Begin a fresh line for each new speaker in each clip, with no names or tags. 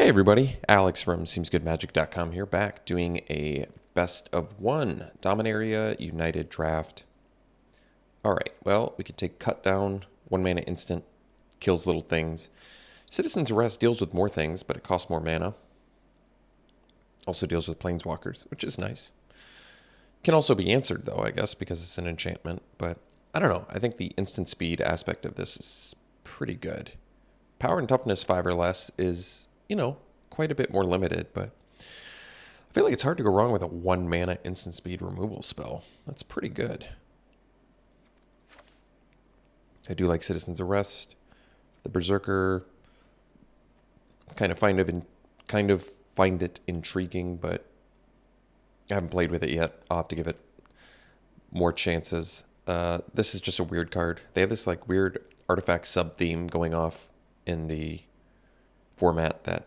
Hey everybody, Alex from SeemsGoodMagic.com here, back doing a best of one Dominaria United draft. Alright, well, we could take Cut Down, 1 mana instant, kills little things. Citizen's Arrest deals with more things, but it costs more mana. Also deals with Planeswalkers, which is nice. Can also be answered though, I guess, because it's an enchantment, but I don't know. I think the instant speed aspect of this is pretty good. Power and Toughness 5 or less is, quite a bit more limited, but I feel like it's hard to go wrong with a 1 mana instant speed removal spell. That's pretty good. I do like Citizen's Arrest. The Berserker, kind of find it intriguing, but I haven't played with it yet. I'll have to give it more chances. This is just a weird card. They have this like weird artifact sub-theme going off in the format that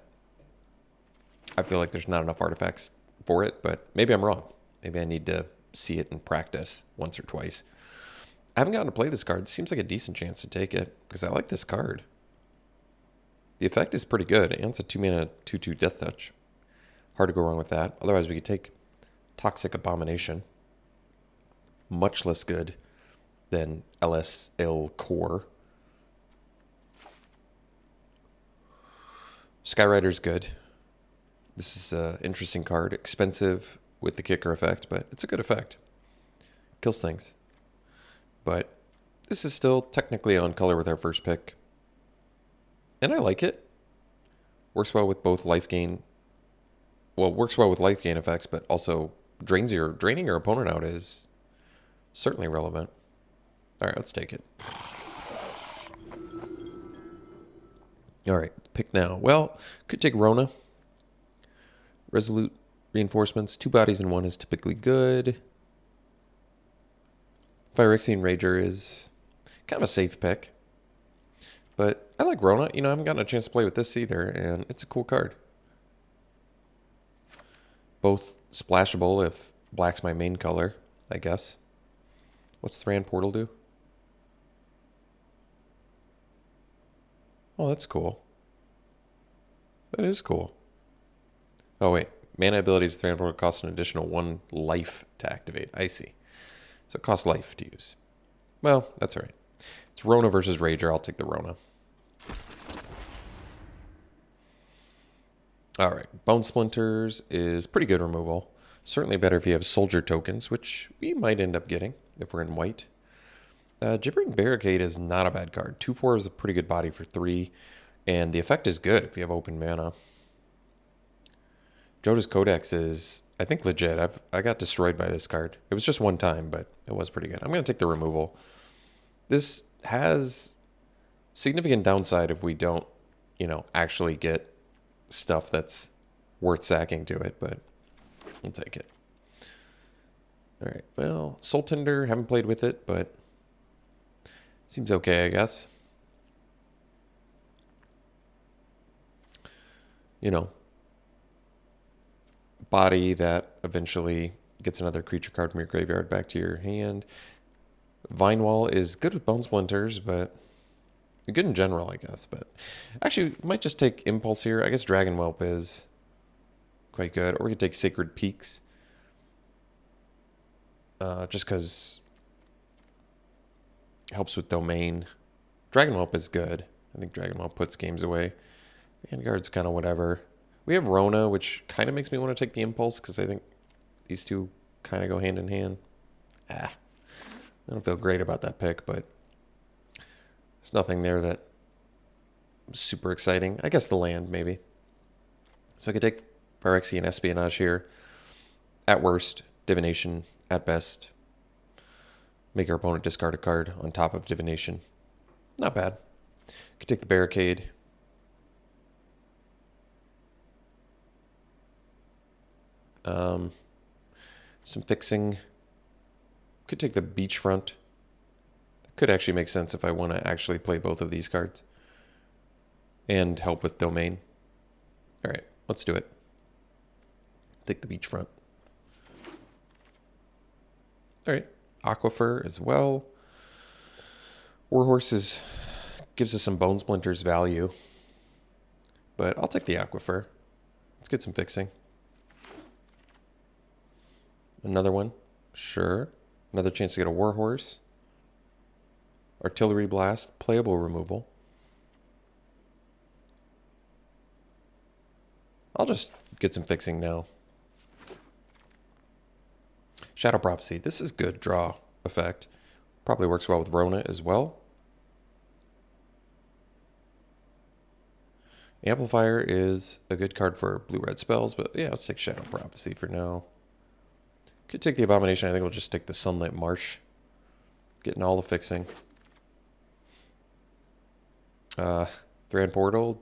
I feel like there's not enough artifacts for it, but maybe I'm wrong. Maybe I need to see it in practice once or twice. I haven't gotten to play this card. It seems like a decent chance to take it because I like this card. The effect is pretty good, and it's a 2 mana 2/2 Death Touch. Hard to go wrong with that. Otherwise, we could take Toxic Abomination. Much less good than LSL Core. Skyrider's good. This is an interesting card. Expensive with the kicker effect, but it's a good effect. Kills things. But this is still technically on color with our first pick. And I like it. Works well with both life gain. Well, works well with life gain effects, but also draining your opponent out is certainly relevant. All right, let's take it. All right, pick now. Well, could take Rona. Resolute reinforcements. 2 bodies in 1 is typically good. Phyrexian Rager is kind of a safe pick. But I like Rona. I haven't gotten a chance to play with this either, and it's a cool card. Both splashable if black's my main color, I guess. What's Thran Portal do? Oh, that's cool. That is cool. Oh, wait. Mana abilities of Thran Portal cost an additional 1 life to activate. I see. So it costs life to use. Well, that's all right. It's Rona versus Rager. I'll take the Rona. All right. Bone Splinters is pretty good removal. Certainly better if you have soldier tokens, which we might end up getting if we're in white. Gibbering Barricade is not a bad card. 2/4 is a pretty good body for 3. And the effect is good if you have open mana. Joda's Codex is, I think, legit. I got destroyed by this card. It was just one time, but it was pretty good. I'm going to take the removal. This has significant downside if we don't, actually get stuff that's worth sacking to it, but we'll take it. All right, well, Soul Tender, haven't played with it, but seems okay, I guess. Body that eventually gets another creature card from your graveyard back to your hand. Vine Wall is good with Bone Splinters, but good in general, I guess. But actually, might just take Impulse here. I guess Dragon Whelp is quite good. Or we could take Sacred Peaks. Just because it helps with Domain. Dragon Whelp is good. I think Dragon Whelp puts games away. Vanguard's kind of whatever. We have Rona, which kind of makes me want to take the Impulse because I think these two kind of go hand in hand. I don't feel great about that pick, but there's nothing there that super exciting. I guess the land, maybe. So I could take Phyrexian Espionage here. At worst, Divination. At best, make our opponent discard a card on top of Divination. Not bad. Could take the Barricade. Some fixing. Could take the Beachfront. Could actually make sense if I want to actually play both of these cards. And help with Domain. All right, let's do it. Take the Beachfront. All right, Aquifer as well. Warhorse gives us some Bone Splinters value. but I'll take the Aquifer. Let's get some fixing. Another one. Sure. Another chance to get a Warhorse. Artillery Blast. Playable removal. I'll just get some fixing now. Shadow Prophecy. This is good draw effect. Probably works well with Rona as well. Amplifier is a good card for blue-red spells, but yeah, let's take Shadow Prophecy for now. Could take the Abomination. I think we'll just take the Sunlit Marsh. Getting all the fixing. Thran Portal.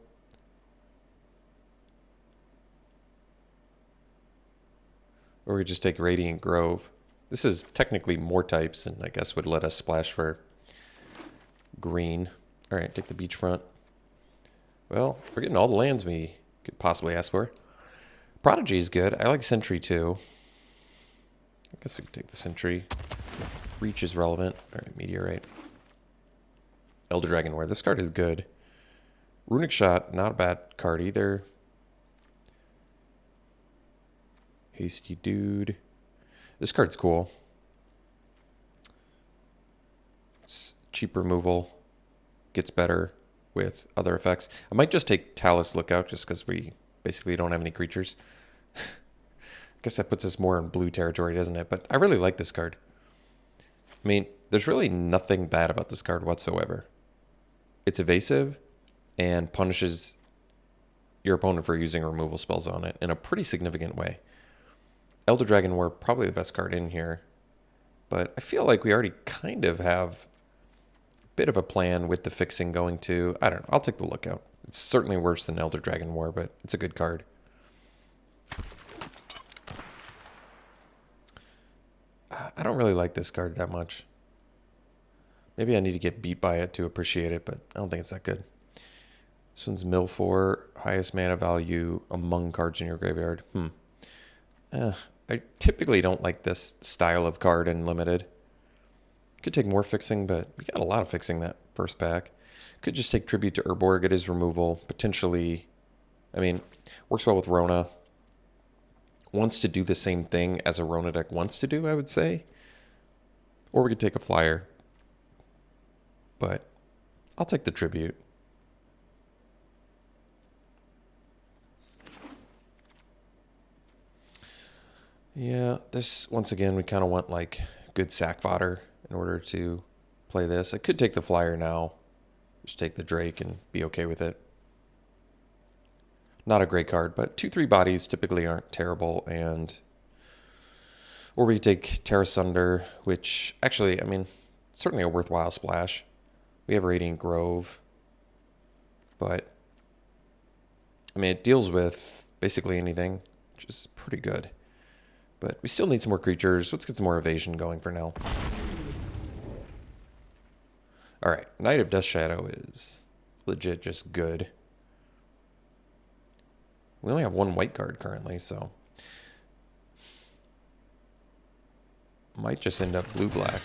Or we just take Radiant Grove. This is technically more types, and I guess would let us splash for green. All right, take the Beachfront. Well, we're getting all the lands we could possibly ask for. Prodigy is good. I like Sentry too. I guess we could take the Sentry. Reach is relevant. All right, Meteorite. Elder Dragon War. This card is good. Runic Shot, not a bad card either. Hasty Dude. This card's cool. It's cheap removal. Gets better with other effects. I might just take Talus Lookout just because we basically don't have any creatures. I guess that puts us more in blue territory, doesn't it? But I really like this card. I mean, there's really nothing bad about this card whatsoever. It's evasive and punishes your opponent for using removal spells on it in a pretty significant way. Elder Dragon War, probably the best card in here. But I feel like we already kind of have a bit of a plan with the fixing going to... I don't know. I'll take the Lookout. It's certainly worse than Elder Dragon War, but it's a good card. I don't really like this card that much. Maybe I need to get beat by it to appreciate it, but I don't think it's that good. This one's Mill 4, highest mana value among cards in your graveyard. I typically don't like this style of card in Limited. Could take more fixing, but we got a lot of fixing that first pack. Could just take Tribute to Urborg. It is removal. Potentially, I mean, works well with Rona. Wants to do the same thing as a Rona deck wants to do, I would say. Or we could take a flyer. But I'll take the Tribute. Yeah, this, once again, we kind of want like good sack fodder in order to play this. I could take the flyer now. Just take the Drake and be okay with it. Not a great card, but 2/3 bodies typically aren't terrible. And or we take Terra Sunder, which actually, I mean, certainly a worthwhile splash. We have Radiant Grove, but I mean, it deals with basically anything, which is pretty good. But we still need some more creatures. Let's get some more evasion going for now. All right, Knight of Death Shadow is legit just good. We only have one white card currently, so might just end up blue-black.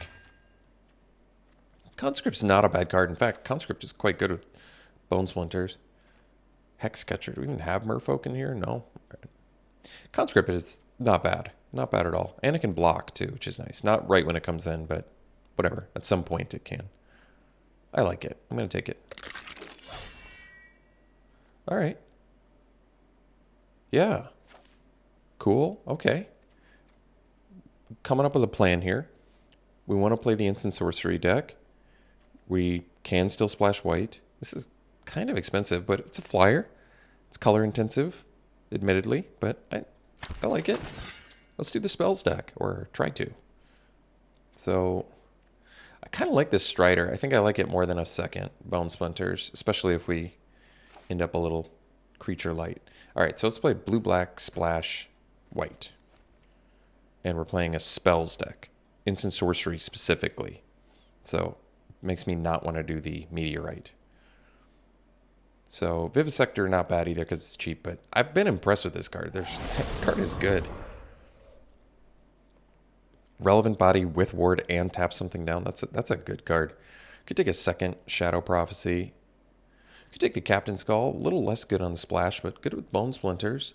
Conscript's not a bad card. In fact, Conscript is quite good with Bone Splinters. Hexcatcher. Do we even have Merfolk in here? No. Right. Conscript is not bad. Not bad at all. And it can block, too, which is nice. Not right when it comes in, but whatever. At some point, it can. I like it. I'm going to take it. All right. Yeah. Cool. Okay. Coming up with a plan here. We want to play the Instant Sorcery deck. We can still splash white. This is kind of expensive, but it's a flyer. It's color intensive, admittedly, but I like it. Let's do the spells deck, or try to. So I kind of like this Strider. I think I like it more than a second Bone Splinters, especially if we end up a little creature light. All right, so let's play blue-black splash white. And we're playing a spells deck, Instant Sorcery specifically. So it makes me not want to do the Meteorite. So Vivisector, not bad either because it's cheap, but I've been impressed with this card. That card is good. Relevant Body with Ward and tap something down. That's a good card. Could take a second Shadow Prophecy. Could take the Captain's Call. A little less good on the splash, but good with Bone Splinters.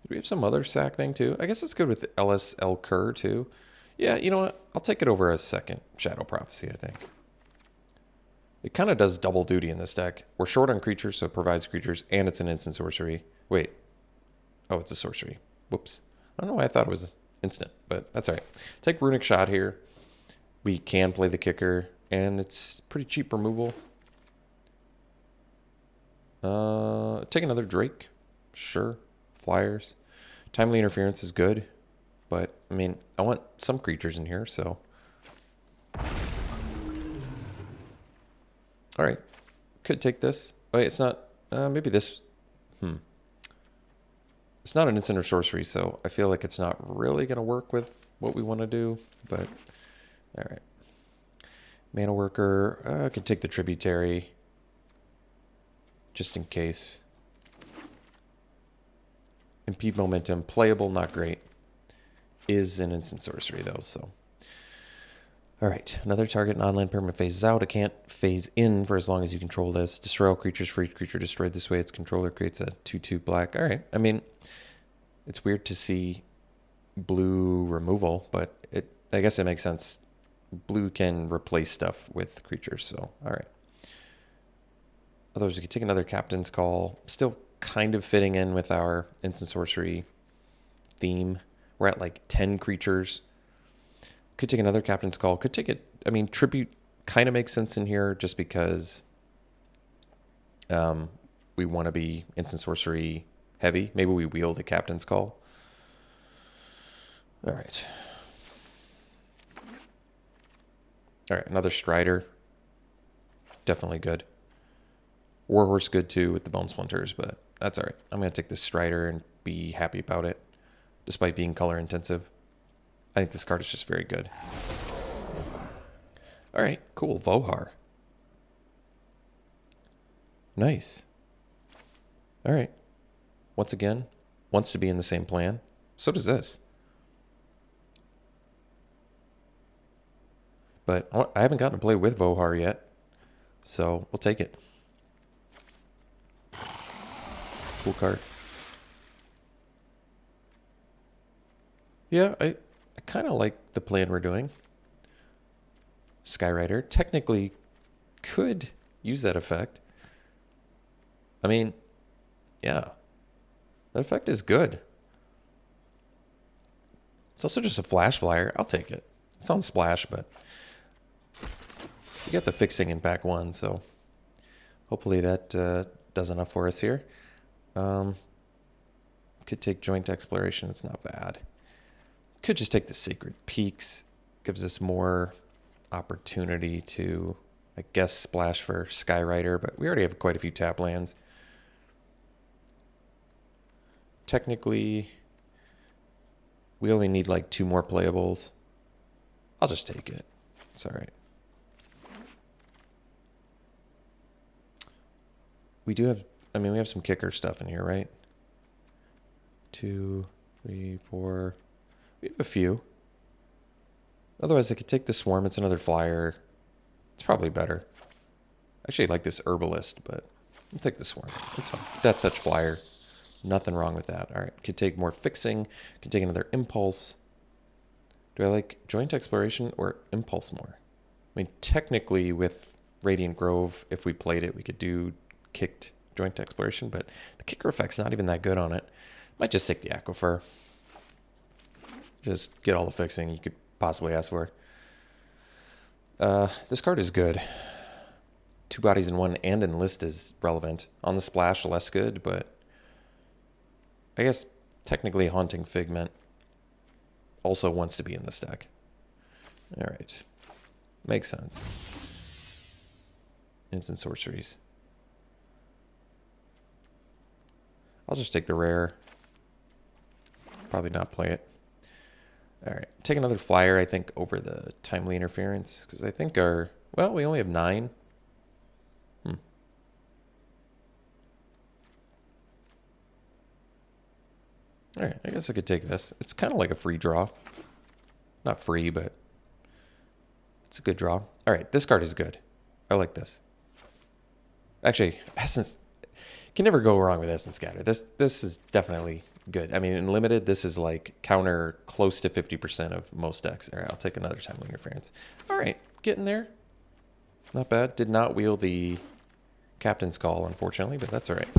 Do we have some other sack thing too? I guess it's good with LSL Kerr too. Yeah, you know what? I'll take it over a second Shadow Prophecy, I think. It kind of does double duty in this deck. We're short on creatures, so it provides creatures, and it's an instant sorcery. Wait. Oh, it's a sorcery. Whoops. I don't know why I thought it was instant, but that's all right. Take Runic Shot here. We can play the kicker, and it's pretty cheap removal. Take another Drake. Sure. Flyers. Timely Interference is good, but, I mean, I want some creatures in here, so... All right. Could take this. Wait, it's not... maybe this... It's not an instant or sorcery, so I feel like it's not really going to work with what we want to do, but... All right. Mana Worker. I could take the Tributary. Just in case. Impede Momentum. Playable, not great. Is an instant sorcery, though, so... All right, another target non-land permanent phases out. It can't phase in for as long as you control this. Destroy all creatures for each creature destroyed this way. Its controller creates a 2/2 black. All right, I mean, it's weird to see blue removal, but I guess it makes sense. Blue can replace stuff with creatures, so all right. Otherwise, we could take another Captain's Call. Still kind of fitting in with our instant sorcery theme. We're at like 10 creatures. Could take another Captain's Call. Could take it. I mean, Tribute kind of makes sense in here just because we want to be instant sorcery heavy. Maybe we wield a Captain's Call. All right. All right, another Strider. Definitely good. Warhorse good too with the Bone Splinters, but that's all right. I'm going to take this Strider and be happy about it, despite being color intensive. I think this card is just very good. All right, cool. Vohar. Nice. All right. Once again, wants to be in the same plan. So does this. But I haven't gotten to play with Vohar yet, so we'll take it. Cool card. Yeah, I kind of like the plan we're doing. Skyrider technically could use that effect. I mean, yeah. That effect is good. It's also just a flash flyer. I'll take it. It's on splash, but you get the fixing in pack 1, so hopefully that does enough for us here. Could take Joint Exploration. It's not bad. Could just take the Sacred Peaks. Gives us more opportunity to, I guess, splash for Skyrider, but we already have quite a few tap lands. Technically, we only need like 2 more playables. I'll just take it. It's all right. We do have, I mean, we have some kicker stuff in here, right? 2, 3, 4... We have a few. Otherwise, I could take the Swarm. It's another flyer. It's probably better. Actually, I like this Herbalist, but I'll take the Swarm. It's fine. Death Touch flyer. Nothing wrong with that. All right. Could take more Fixing. Could take another Impulse. Do I like Joint Exploration or Impulse more? I mean, technically, with Radiant Grove, if we played it, we could do kicked Joint Exploration, but the kicker effect's not even that good on it. Might just take the Aquifer. Just get all the fixing you could possibly ask for. This card is good. 2 bodies in 1 and Enlist is relevant. On the splash, less good, but I guess technically Haunting Figment also wants to be in this deck. All right. Makes sense. Instant sorceries. I'll just take the rare. Probably not play it. All right, take another flyer, I think, over the Timely Interference, because I think our, well, we only have 9. All right, I guess I could take this. It's kind of like a free draw. Not free, but it's a good draw. All right, this card is good. I like this. Actually, Essence can never go wrong with Essence Scatter. This is definitely good. I mean, in limited, this is like counter close to 50% of most decks. All right, I'll take another Timely Interference. All right, getting there. Not bad. Did not wheel the Captain's Call, unfortunately, but that's all right.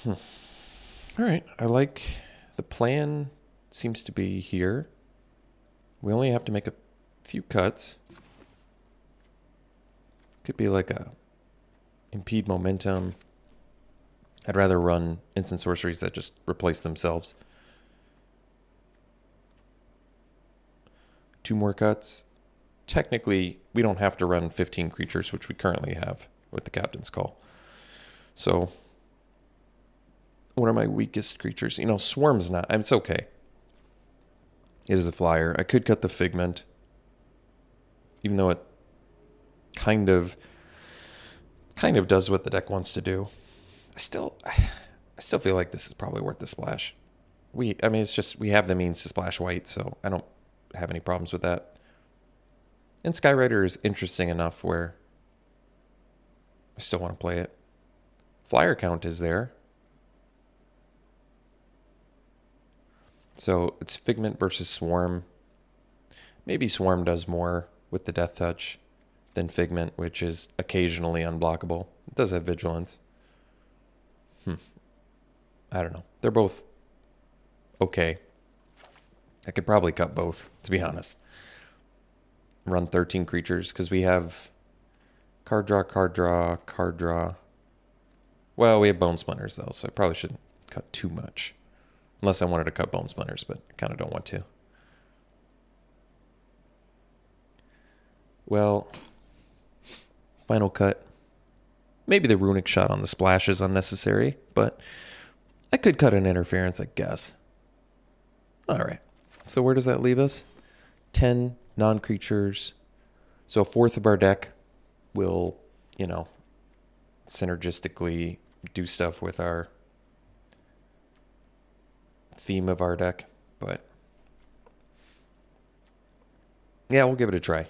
All right, I like the plan. Seems to be here. We only have to make a few cuts. Could be like a impede momentum. I'd rather run instant sorceries that just replace themselves. 2 more cuts. Technically, we don't have to run 15 creatures, which we currently have with the Captain's Call. So, one of my weakest creatures, you know, Swarm's not, it's okay. It is a flyer. I could cut the Figment, even though it kind of does what the deck wants to do. I still feel like this is probably worth the splash. It's just we have the means to splash white, so I don't have any problems with that. And Skyrider is interesting enough where I still want to play it. Flyer count is there. So it's Figment versus Swarm. Maybe Swarm does more with the Death Touch than Figment, which is occasionally unblockable. It does have Vigilance. I don't know. They're both okay. I could probably cut both, to be honest. Run 13 creatures, because we have card draw, card draw, card draw. Well, we have Bone Splinters, though, so I probably shouldn't cut too much. Unless I wanted to cut Bone Splinters, but I kind of don't want to. Well, final cut. Maybe the Runic Shot on the splash is unnecessary, but I could cut an Interference, I guess. All right. So where does that leave us? 10 non-creatures. So a fourth of our deck will, you know, synergistically do stuff with our theme of our deck. But yeah, we'll give it a try.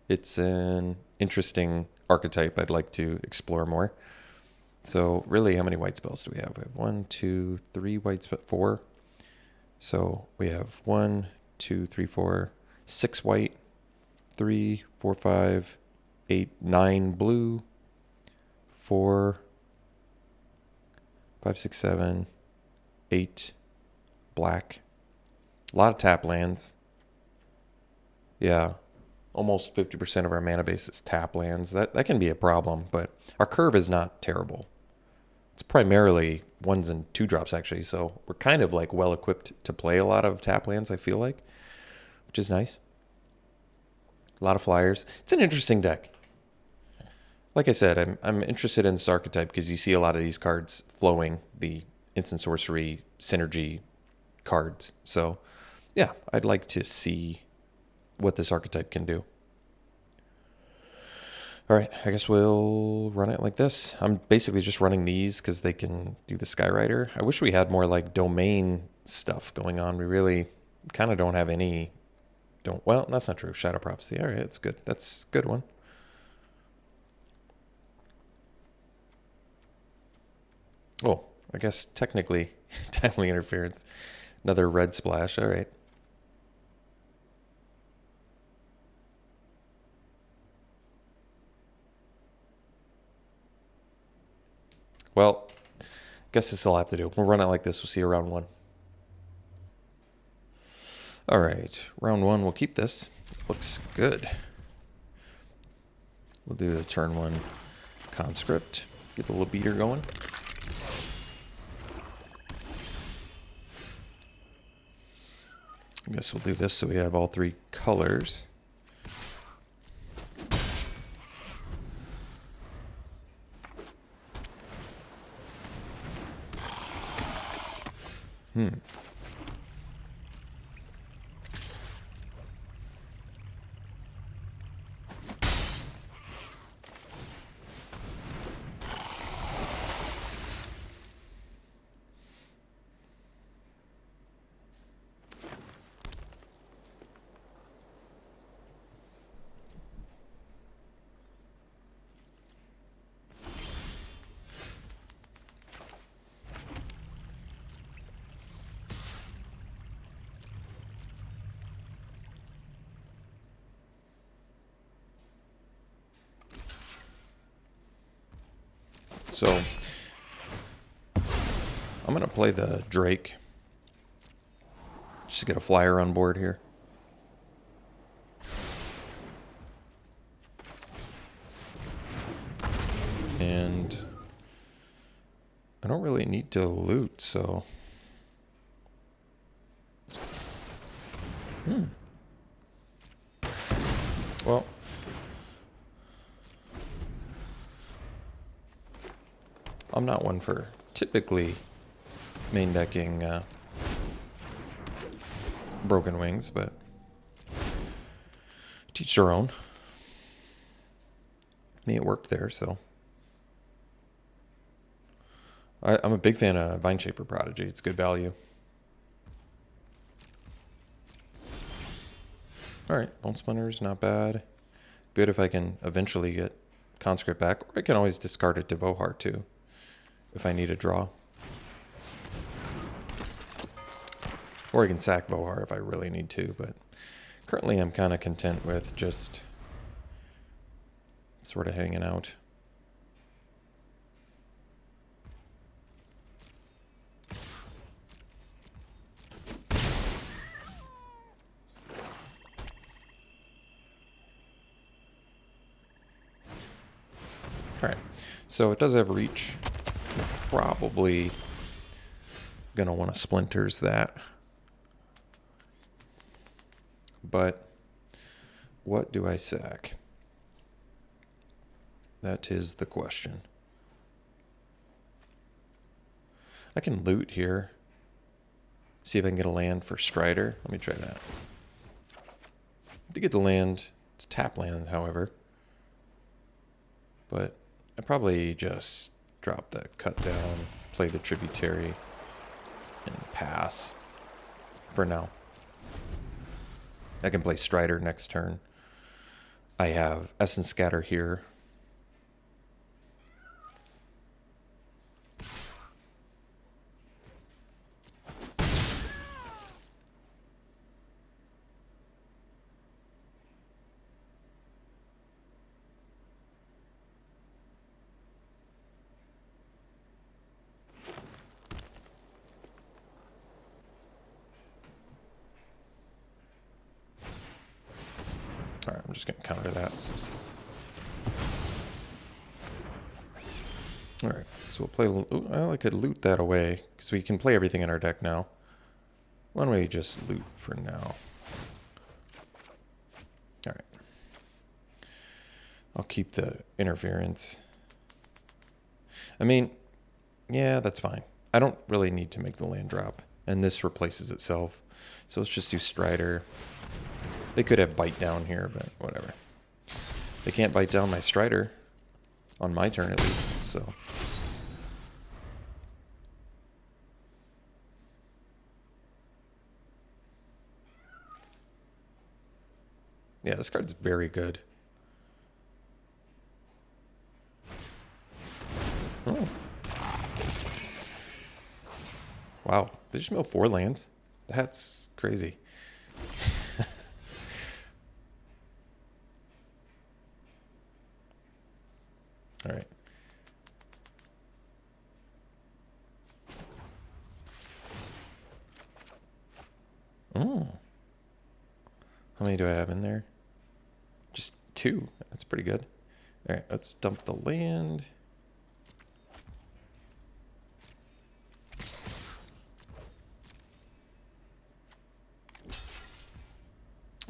It's an interesting archetype I'd like to explore more. So really, how many white spells do we have? We have 1, 2, 3 white spells, 4. So we have 1, 2, 3, 4, 6 white, 3, 4, 5, 8, 9 blue, 4, 5, 6, 7, 8 black. A lot of tap lands. Yeah. Almost 50% of our mana base is tap lands. That can be a problem, but our curve is not terrible. It's primarily 1s and 2-drops, actually, so we're kind of like well equipped to play a lot of tap lands, I feel like, which is nice. A lot of flyers. It's an interesting deck. Like I said, I'm interested in this archetype because you see a lot of these cards flowing, the instant sorcery synergy cards. So, yeah, I'd like to see what this archetype can do. All right, I guess we'll run it like this. I'm basically just running these because they can do the Skyrider. I wish we had more like domain stuff going on. We really kind of don't have any. Well, that's not true. Shadow Prophecy. All right, that's good. That's a good one. Oh, I guess technically Timely Interference. Another red splash. All right. Well, I guess this will have to do. We'll run it like this. We'll see you round 1. All right, round 1, we'll keep this. Looks good. We'll do the turn 1 conscript. Get the little beater going. I guess we'll do this so we have all 3 colors. So I'm going to play the Drake. Just to get a flyer on board here. And I don't really need to loot, so... Well... I'm not one for typically main decking Broken Wings, but teach their own. Me, it worked there, so... I'm a big fan of Vine Shaper Prodigy. It's good value. Alright, Bone Splinter's not bad. Good if I can eventually get Conscript back, or I can always discard it to Vohar too, if I need a draw. Or I can sack Vohar if I really need to, but currently I'm kind of content with just sort of hanging out. Alright, so it does have reach. Probably gonna want to splinters that. But what do I sack? That is the question. I can loot here. See if I can get a land for Strider. Let me try that. To get the land, it's tap land, however. But I probably just drop the cut down, play the Tributary, and pass for now. I can play Strider next turn. I have Essence Scatter here. Alright, I'm just going to counter that. Alright, so we'll play... Ooh, well, I could loot that away, because we can play everything in our deck now. Why don't we just loot for now? Alright. I'll keep the interference. I mean, yeah, that's fine. I don't really need to make the land drop, and this replaces itself. So let's just do Strider. They could have Bite Down here, but whatever. They can't bite down my Strider. On my turn, at least, so... Yeah, this card's very good. Oh. Wow, they just mill 4 lands? That's crazy. All right. Oh. How many do I have in there? Just 2. That's pretty good. All right, let's dump the land.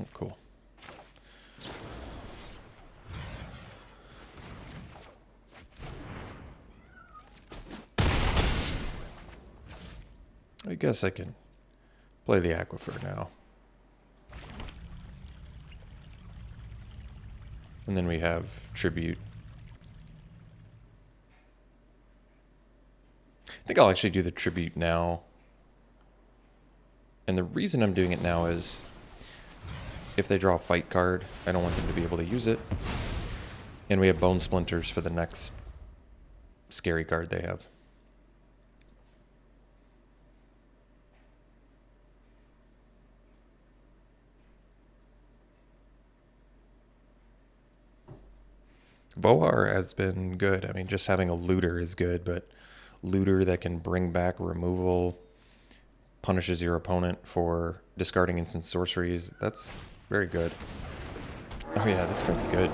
Oh, cool. I guess I can play the Aquifer now. And then we have Tribute. I think I'll actually do the Tribute now. And the reason I'm doing it now is if they draw a fight card, I don't want them to be able to use it. And we have Bone Splinters for the next scary card they have. Vohar has been good. I mean, just having a looter is good, but looter that can bring back removal, punishes your opponent for discarding instant sorceries, that's very good. Oh yeah, this card's good.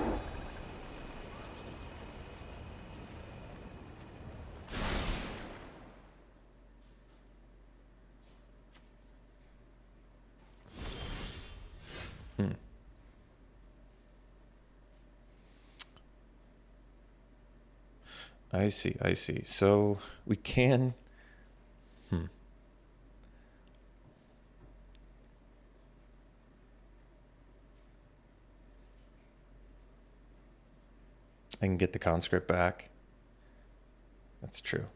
I see, I see. So we can... I can get the conscript back. That's true.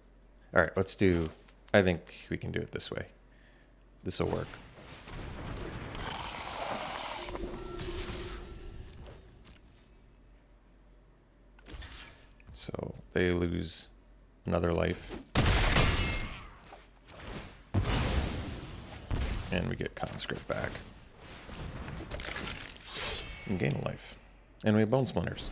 All right, let's do... I think we can do it this way. This will work. So they lose another life. And we get conscript back. And gain a life. And we have bone splinters.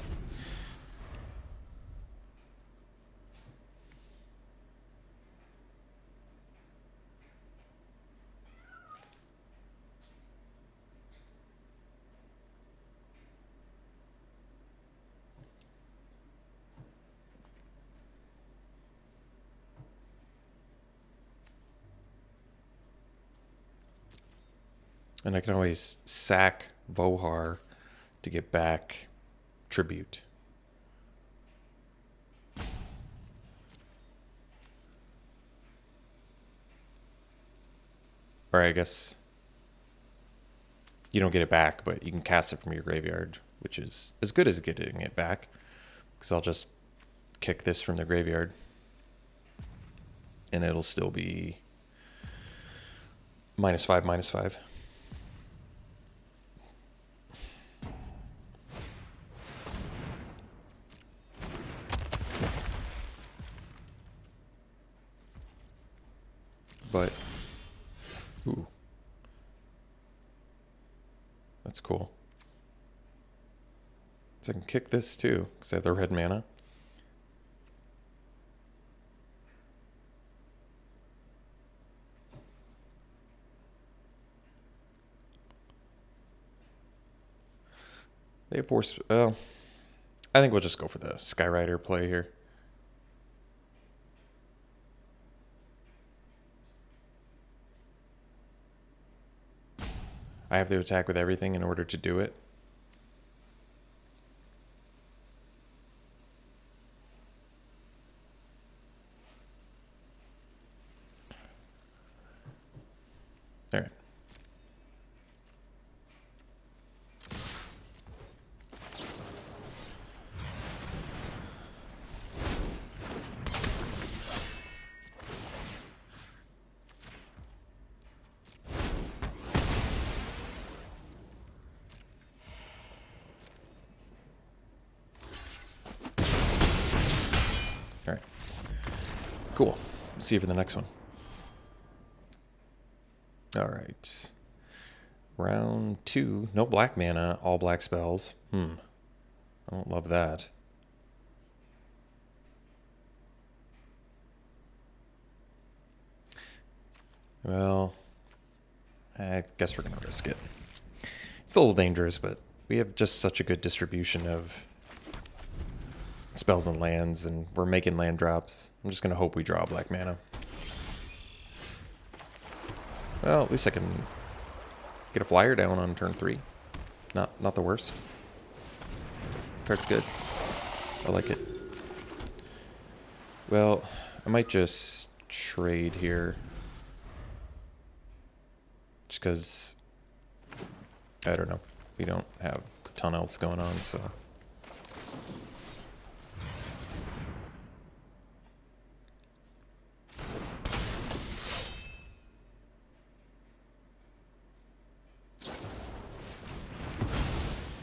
And I can always sack Vohar to get back tribute. Or I guess you don't get it back, but you can cast it from your graveyard, which is as good as getting it back. Because I'll just kick this from the graveyard. And it'll still be -5, -5. But, ooh, that's cool. So I can kick this too, because I have the red mana. They have force. I think we'll just go for the Skyrider play here. I have to attack with everything in order to do it. All right. All right. Cool. See you for the next one. All right. Round 2. No black mana, all black spells. I don't love that. Well, I guess we're going to risk it. It's a little dangerous, but we have just such a good distribution of spells and lands, and we're making land drops. I'm just going to hope we draw black mana. Well, at least I can get a flyer down on turn 3. Not the worst. Card's good. I like it. Well, I might just trade here. Just because, I don't know. We don't have a ton else going on, so...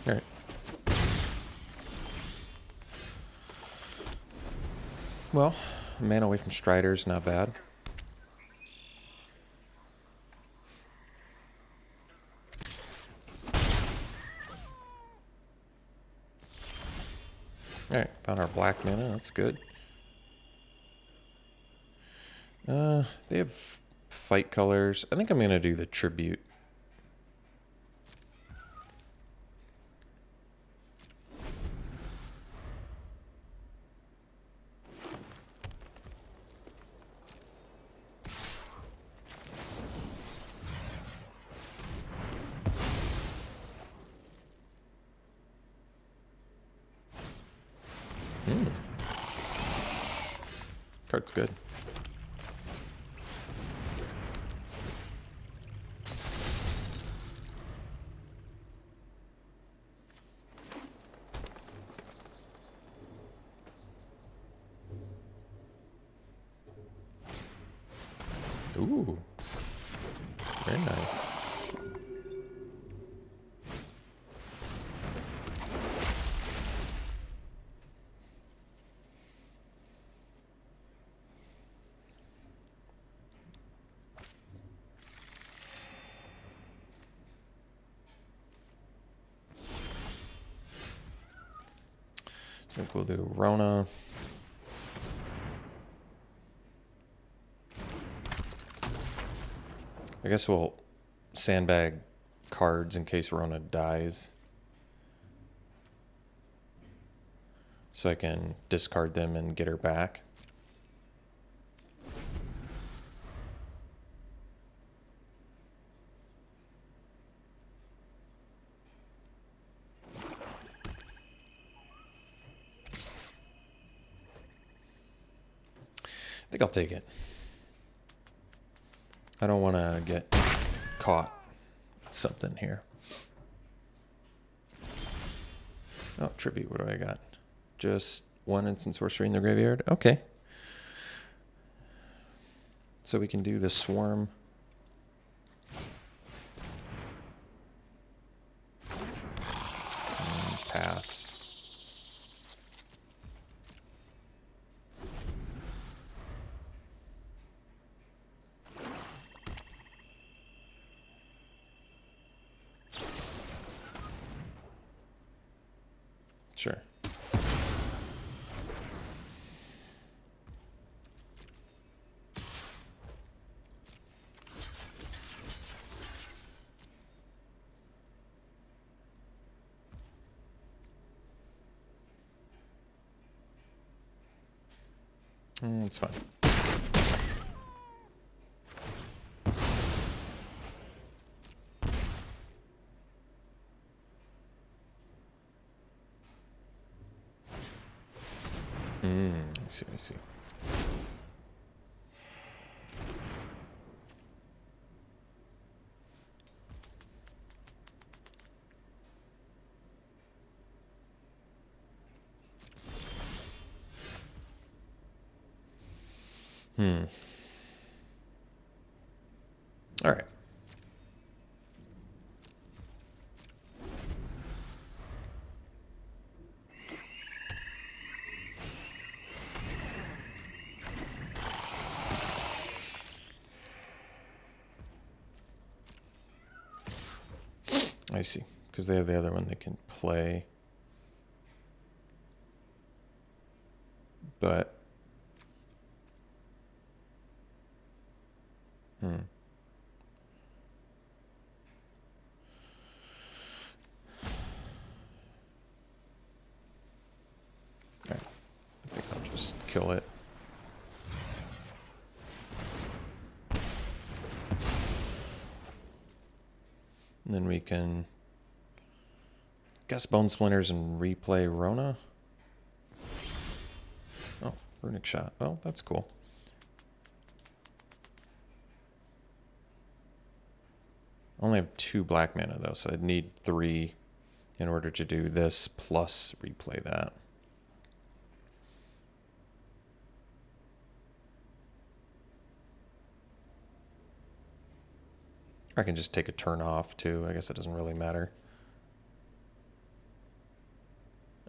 All right. Well, mana away from Strider's not bad. Alright, found our black mana. That's good. They have fight colors. I think I'm going to do the tribute. Card's good. Ooh. Very nice. I think we'll do Rona. I guess we'll sandbag cards in case Rona dies. So I can discard them and get her back. I think I'll take it. I don't want to get caught with something here. Oh, tribute. What do I got? Just one instant sorcery in the graveyard. Okay. So we can do the swarm. And pass. Sure. It's fine. I see. All right. I see, because they have the other one they can play. But Alright. I think I'll just kill it. And then we can guess Bone Splinters and replay Rona. Oh, Runic Shot. Well, that's cool. I only have 2 black mana though, so I'd need 3 in order to do this plus replay that. Or I can just take a turn off too. I guess it doesn't really matter.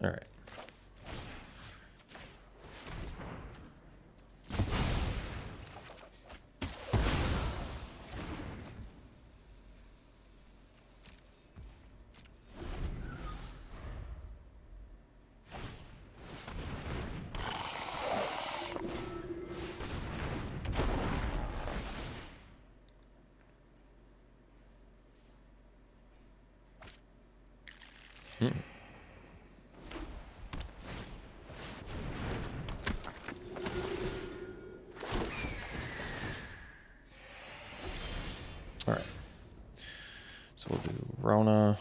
All right. Hmm. All right. So we'll do Rona.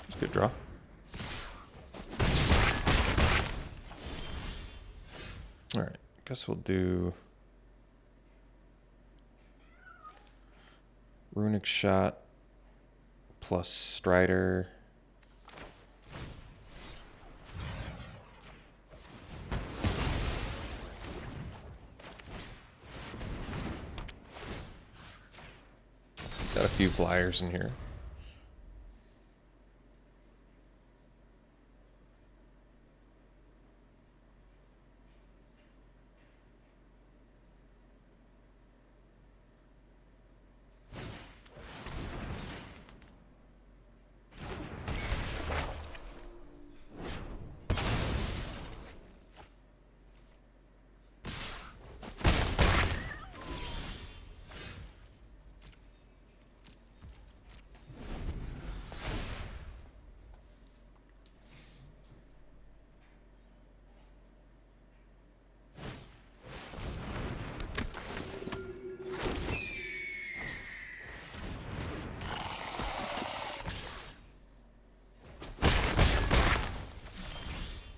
It's a good draw. All right. Guess we'll do Runic Shot plus Strider. Got a few flyers in here.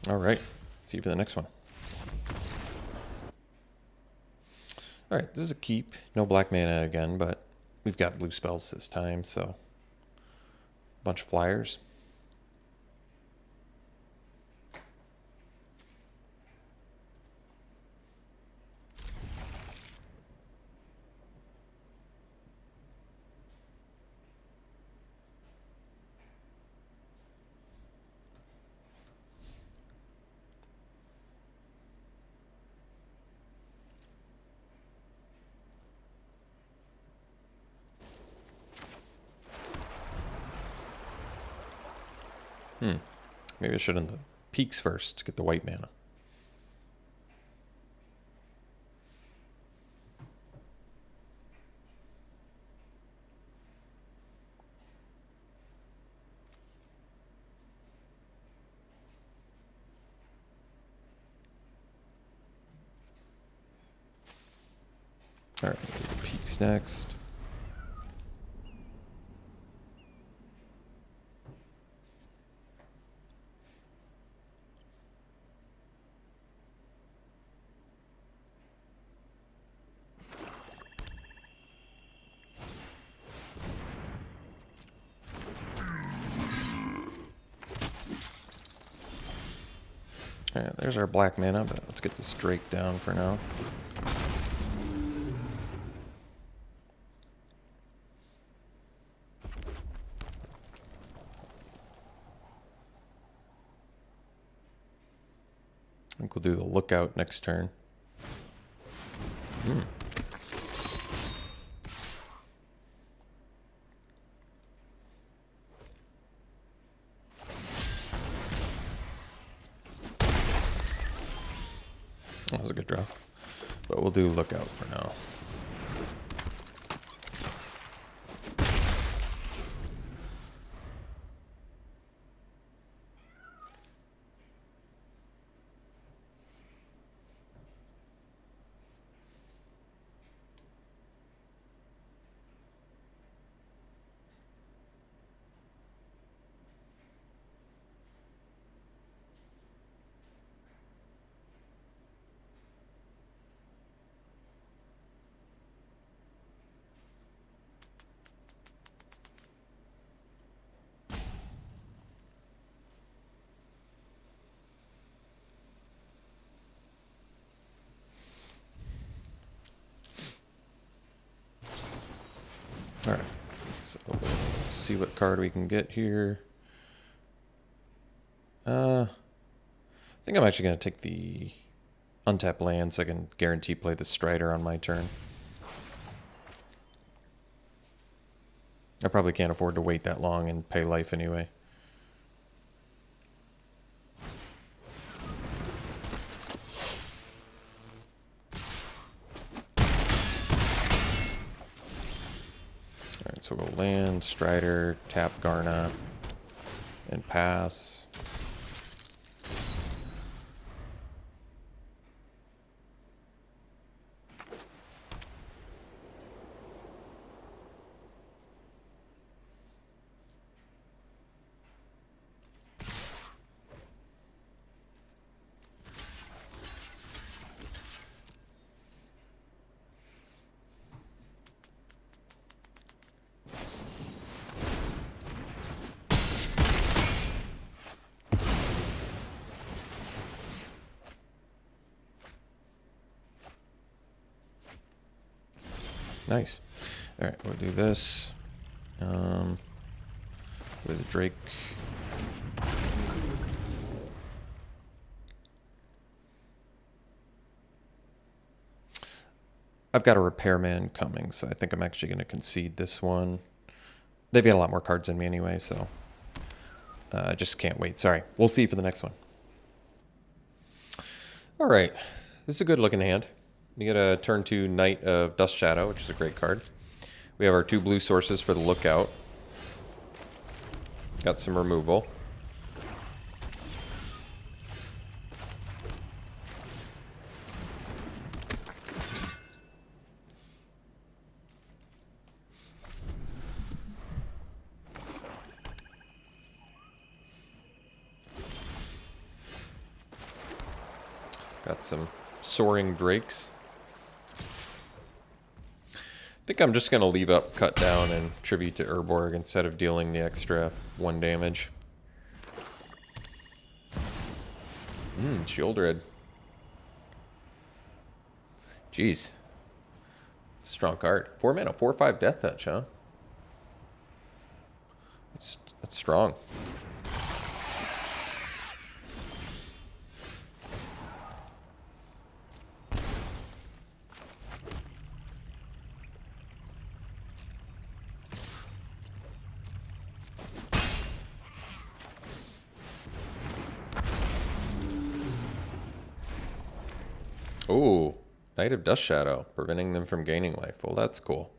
All right, see you for the next one. All right, this is a keep. No black mana again, but we've got blue spells this time, so a bunch of flyers. Maybe I should end the peaks first to get the white mana. All right, peaks next. All right, there's our black mana, but let's get this Drake down for now. I think we'll do the Lookout next turn. That was a good draw. But we'll do Lookout for now. All right, so we'll see what card we can get here. I think I'm actually going to take the untap land so I can guarantee play the Strider on my turn. I probably can't afford to wait that long and pay life anyway. Alright, so we'll land, Strider, tap Garna, and pass. Nice. All right, we'll do this with Drake. I've got a repairman coming, so I think I'm actually going to concede this one. They've got a lot more cards than me anyway, so I just can't wait. Sorry. We'll see for the next one. All right. This is a good looking hand. We get a turn 2 Knight of Dust Shadow, which is a great card. We have our 2 blue sources for the Lookout. Got some removal. Got some Soaring Drakes. I think I'm just going to leave up Cut Down and Tribute to Urborg instead of dealing the extra 1 damage. Shieldred. Jeez. It's a strong card. 4 mana, 4/5 Death Touch, huh? That's strong. Ooh, Knight of Dust Shadow, preventing them from gaining life. Well, that's cool.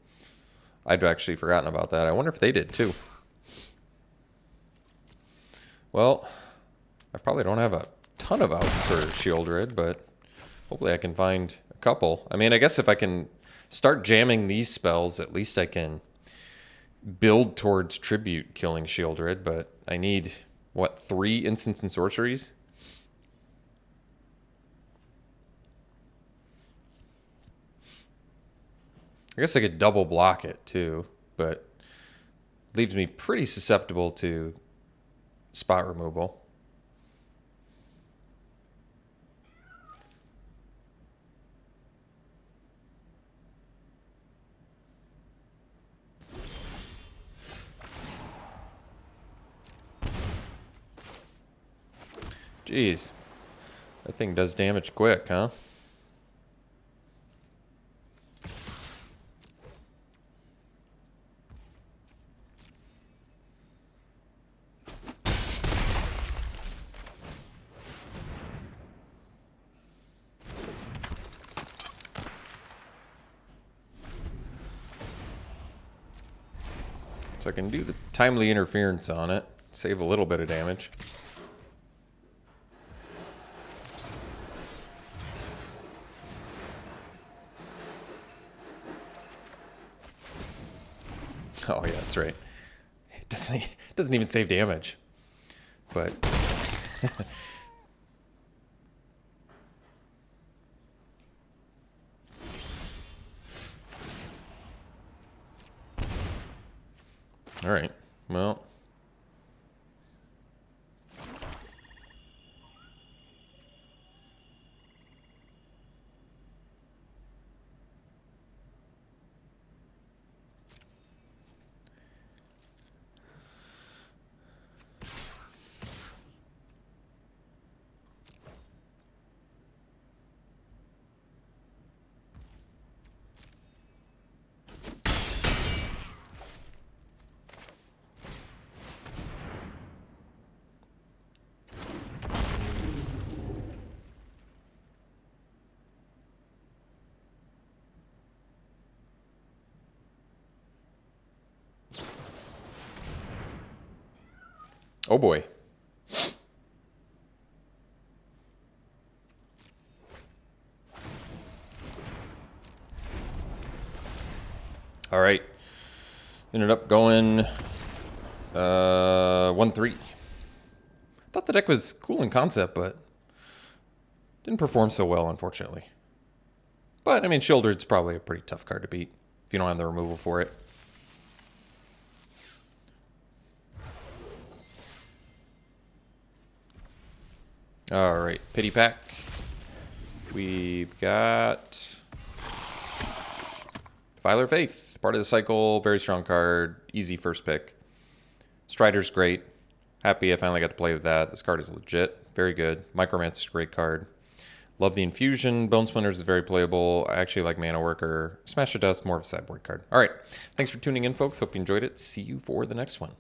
I'd actually forgotten about that. I wonder if they did too. Well, I probably don't have a ton of outs for Shieldred, but hopefully I can find a couple. I mean, I guess if I can start jamming these spells, at least I can build towards Tribute killing Shieldred, but I need, what, 3 instants and sorceries? I guess I could double block it too, but it leaves me pretty susceptible to spot removal. Jeez, that thing does damage quick, huh? So I can do the timely interference on it, save a little bit of damage. Oh yeah, that's right. It doesn't even save damage. But all right. Well, Oh boy. All right. Ended up going 1-3. Thought the deck was cool in concept, but didn't perform so well, unfortunately. But, I mean, Shieldred's probably a pretty tough card to beat if you don't have the removal for it. All right, Pity Pack. We've got Defiler of Faith, part of the cycle, very strong card, easy first pick. Strider's great. Happy I finally got to play with that. This card is legit, very good. Micromancer's a great card. Love the Infusion. Bone Splinters is very playable. I actually like Mana Worker. Smash of Dust, more of a sideboard card. All right, thanks for tuning in, folks. Hope you enjoyed it. See you for the next one.